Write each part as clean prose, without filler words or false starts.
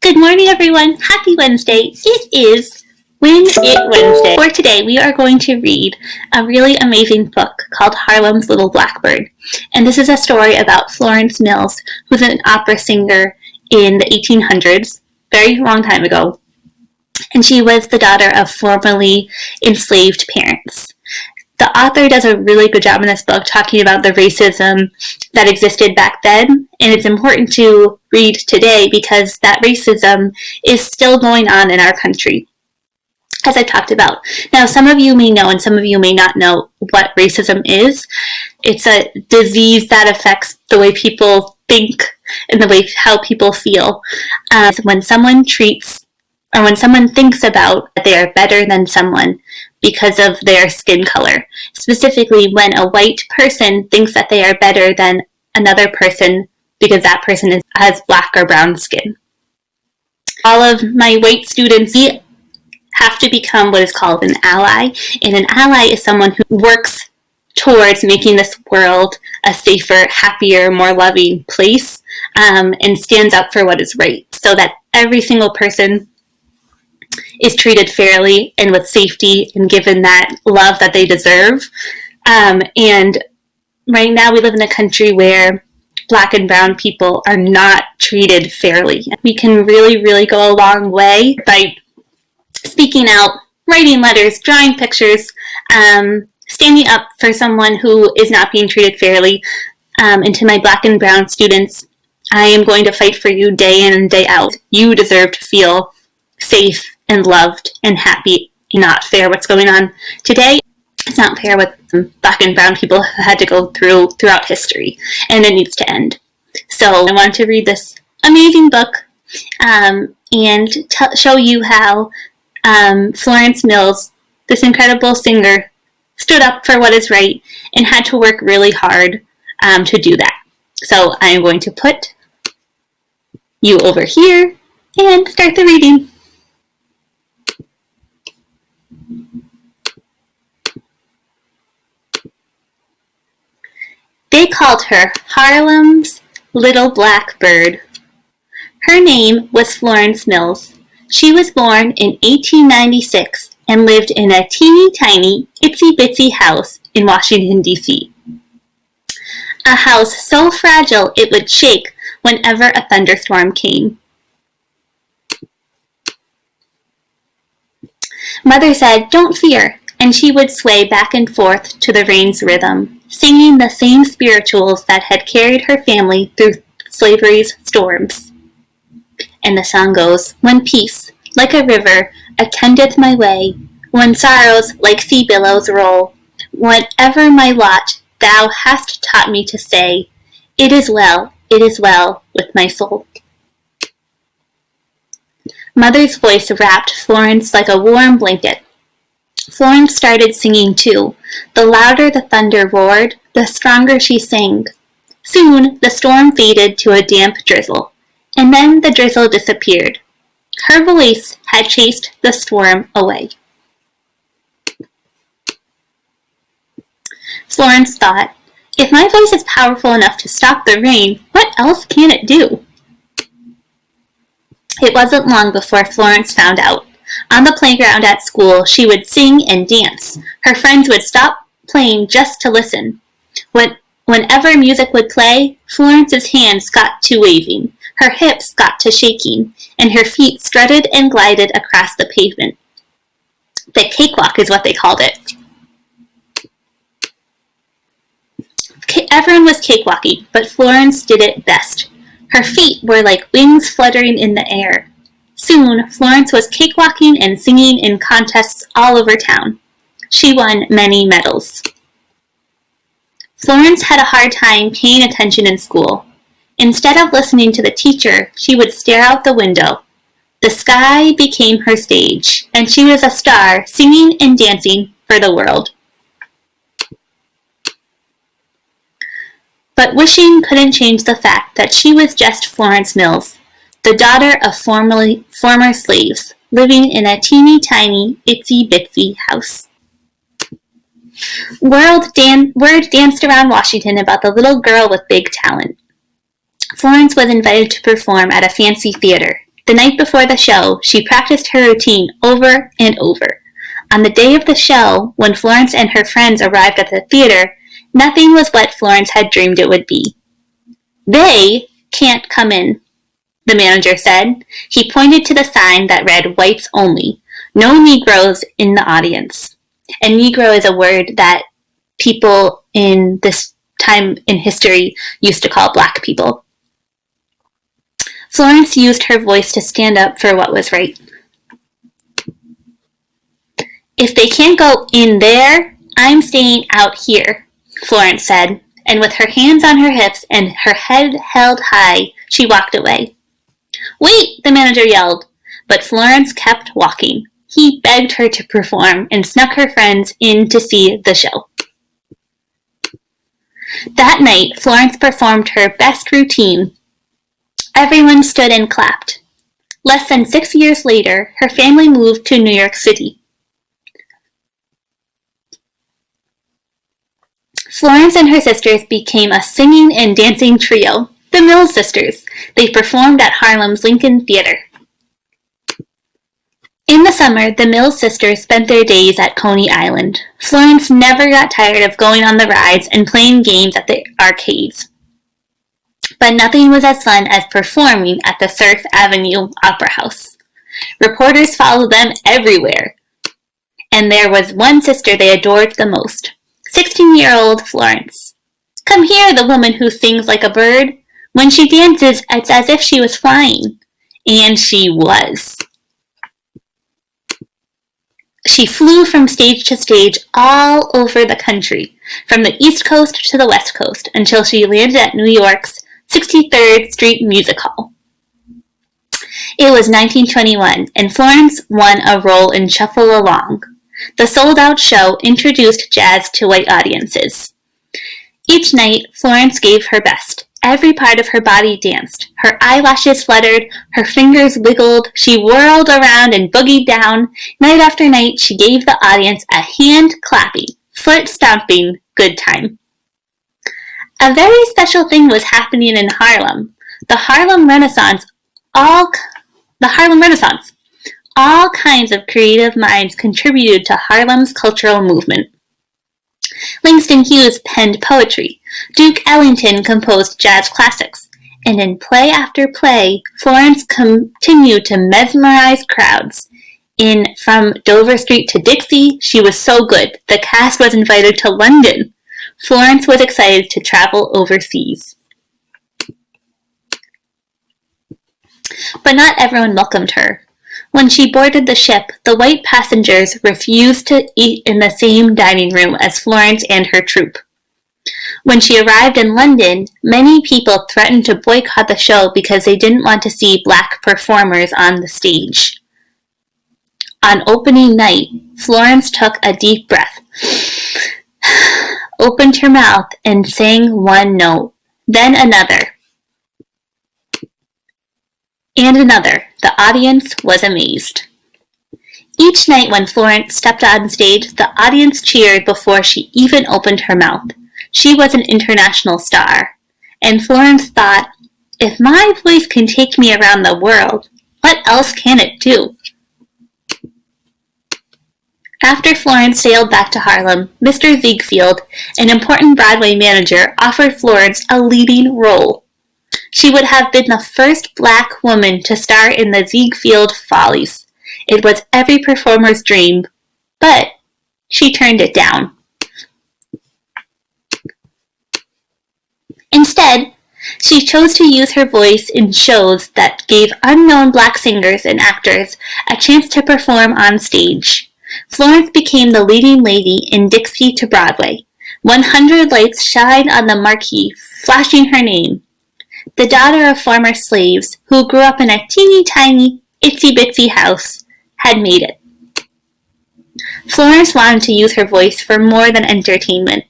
Good morning, everyone. Happy Wednesday. It is Win It Wednesday. For today, we are going to read a really amazing book called Harlem's Little Blackbird. And this is a story about Florence Mills, who's an opera singer in the 1800s, very long time ago. And she was the daughter of formerly enslaved parents. The author does a really good job in this book talking about the racism that existed back then, and it's important to read today because that racism is still going on in our country, as I talked about. Now, some of you may know and some of you may not know what racism is. It's a disease that affects the way people think and the way how people feel. When someone treats or when someone thinks about that they are better than someone because of their skin color. Specifically, when a white person thinks that they are better than another person because that person has black or brown skin. All of my white students have to become what is called an ally, and an ally is someone who works towards making this world a safer, happier, more loving place, and stands up for what is right, so that every single person is treated fairly and with safety and given that love that they deserve. And right now we live in a country where black and brown people are not treated fairly. We can really, really go a long way by speaking out, writing letters, drawing pictures, standing up for someone who is not being treated fairly. And to my black and brown students, I am going to fight for you day in and day out. You deserve to feel safe and loved and happy. Not fair what's going on today. It's not fair what black and brown people have had to go throughout history, and it needs to end. So I wanted to read this amazing book and show you how Florence Mills, this incredible singer, stood up for what is right and had to work really hard to do that. So I am going to put you over here and start the reading. They called her Harlem's Little Blackbird. Her name was Florence Mills. She was born in 1896 and lived in a teeny-tiny, itsy-bitsy house in Washington, D.C. A house so fragile it would shake whenever a thunderstorm came. Mother said, "Don't fear," and she would sway back and forth to the rain's rhythm, singing the same spirituals that had carried her family through slavery's storms. And the song goes, "When peace, like a river, attendeth my way, when sorrows like sea billows roll, whatever my lot, thou hast taught me to say, it is well with my soul." Mother's voice wrapped Florence like a warm blanket. Florence started singing too. The louder the thunder roared, the stronger she sang. Soon the storm faded to a damp drizzle, and then the drizzle disappeared. Her voice had chased the storm away. Florence thought, if my voice is powerful enough to stop the rain, what else can it do? It wasn't long before Florence found out. On the playground at school, she would sing and dance. Her friends would stop playing just to listen. Whenever music would play, Florence's hands got to waving, her hips got to shaking, and her feet strutted and glided across the pavement. The cakewalk is what they called it. Everyone was cakewalking, but Florence did it best. Her feet were like wings fluttering in the air. Soon, Florence was cakewalking and singing in contests all over town. She won many medals. Florence had a hard time paying attention in school. Instead of listening to the teacher, she would stare out the window. The sky became her stage, and she was a star, singing and dancing for the world. But wishing couldn't change the fact that she was just Florence Mills, the daughter of former slaves, living in a teeny-tiny, itsy-bitsy house. Word danced around Washington about the little girl with big talent. Florence was invited to perform at a fancy theater. The night before the show, she practiced her routine over and over. On the day of the show, when Florence and her friends arrived at the theater, nothing was what Florence had dreamed it would be. "They can't come in," the manager said. He pointed to the sign that read "Whites Only," no Negroes in the audience. And Negro is a word that people in this time in history used to call black people. Florence used her voice to stand up for what was right. "If they can't go in there, I'm staying out here," Florence said, and with her hands on her hips and her head held high, she walked away. "Wait!" the manager yelled, but Florence kept walking. He begged her to perform and snuck her friends in to see the show. That night, Florence performed her best routine. Everyone stood and clapped. Less than 6 years later, her family moved to New York City. Florence and her sisters became a singing and dancing trio, the Mills Sisters. They performed at Harlem's Lincoln Theater. In the summer, the Mills sisters spent their days at Coney Island. Florence never got tired of going on the rides and playing games at the arcades. But nothing was as fun as performing at the Surf Avenue Opera House. Reporters followed them everywhere. And there was one sister they adored the most, 16-year-old Florence. "Come here, the woman who sings like a bird. When she dances, it's as if she was flying." And she was. She flew from stage to stage all over the country, from the East Coast to the West Coast, until she landed at New York's 63rd Street Music Hall. It was 1921, and Florence won a role in Shuffle Along. The sold-out show introduced jazz to white audiences. Each night, Florence gave her best. Every part of her body danced. Her eyelashes fluttered, her fingers wiggled, she whirled around and boogied down. Night after night, she gave the audience a hand-clapping, foot-stomping good time. A very special thing was happening in Harlem. The Harlem Renaissance. All kinds of creative minds contributed to Harlem's cultural movement. Langston Hughes penned poetry. Duke Ellington composed jazz classics. And in play after play, Florence continued to mesmerize crowds. In From Dover Street to Dixie, she was so good, the cast was invited to London. Florence was excited to travel overseas. But not everyone welcomed her. When she boarded the ship, the white passengers refused to eat in the same dining room as Florence and her troupe. When she arrived in London, many people threatened to boycott the show because they didn't want to see black performers on the stage. On opening night, Florence took a deep breath, opened her mouth, and sang one note, then another, and another. The audience was amazed. Each night when Florence stepped on stage, the audience cheered before she even opened her mouth. She was an international star. And Florence thought, if my voice can take me around the world, what else can it do? After Florence sailed back to Harlem, Mr. Ziegfeld, an important Broadway manager, offered Florence a leading role. She would have been the first black woman to star in the Ziegfeld Follies. It was every performer's dream, but she turned it down. Instead, she chose to use her voice in shows that gave unknown black singers and actors a chance to perform on stage. Florence became the leading lady in Dixie to Broadway. 100 lights shined on the marquee, flashing her name. The daughter of former slaves, who grew up in a teeny-tiny, itsy-bitsy house, had made it. Florence wanted to use her voice for more than entertainment.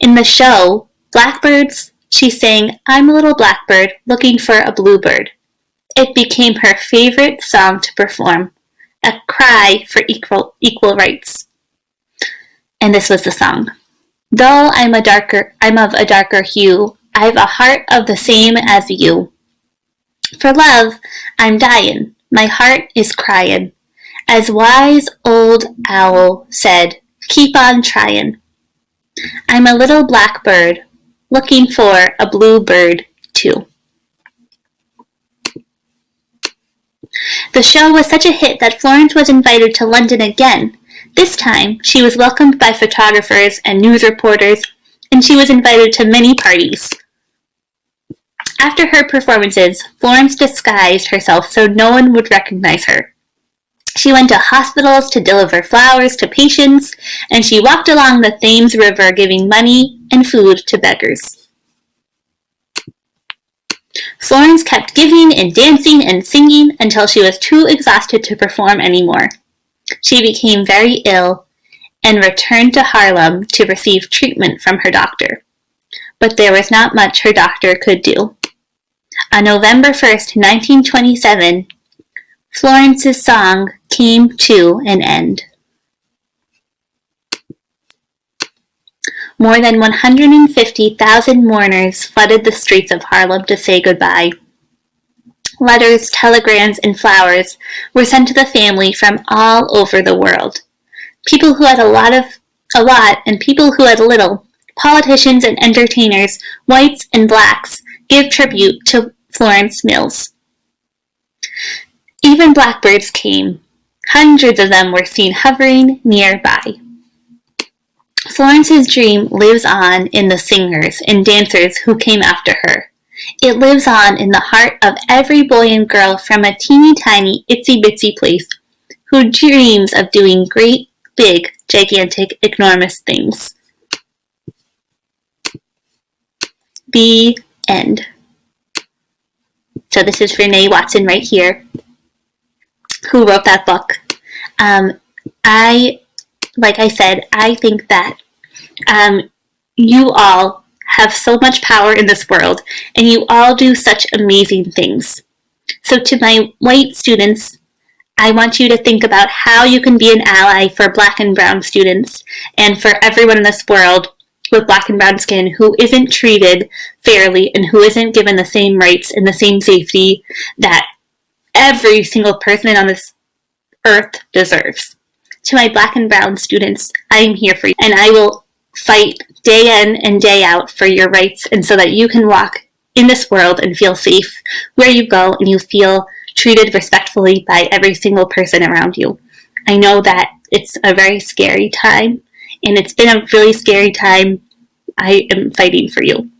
In the show, Blackbirds, she sang, "I'm a little blackbird looking for a bluebird." It became her favorite song to perform, a cry for equal rights. And this was the song. "Though I'm of a darker hue, I've a heart of the same as you. For love, I'm dying. my heart is cryin'. As wise old owl said, keep on tryin'. I'm a little blackbird, looking for a bluebird too. The show was such a hit that Florence was invited to London again. This time, she was welcomed by photographers and news reporters, and she was invited to many parties. After her performances, Florence disguised herself so no one would recognize her. She went to hospitals to deliver flowers to patients, and she walked along the Thames River giving money and food to beggars. Florence kept giving and dancing and singing until she was too exhausted to perform anymore. She became very ill and returned to Harlem to receive treatment from her doctor. But there was not much her doctor could do. On November 1st, 1927, Florence's song came to an end. More than 150,000 mourners flooded the streets of Harlem to say goodbye. Letters, telegrams, and flowers were sent to the family from all over the world. People who had a lot and people who had little, politicians and entertainers, whites and blacks, give tribute to Florence Mills. Even blackbirds came. Hundreds of them were seen hovering nearby. Florence's dream lives on in the singers and dancers who came after her. It lives on in the heart of every boy and girl from a teeny tiny itsy bitsy place who dreams of doing great, big, gigantic, enormous things. The end. So this is Renee Watson right here, who wrote that book. Like I said, I think that you all have so much power in this world, and you all do such amazing things. So to my white students, I want you to think about how you can be an ally for black and brown students, and for everyone in this world with black and brown skin who isn't treated fairly and who isn't given the same rights and the same safety that every single person on this earth deserves. To my black and brown students, I am here for you, and I will fight day in and day out for your rights, and so that you can walk in this world and feel safe where you go, and you feel treated respectfully by every single person around you. I know that it's a very scary time, and it's been a really scary time. I am fighting for you.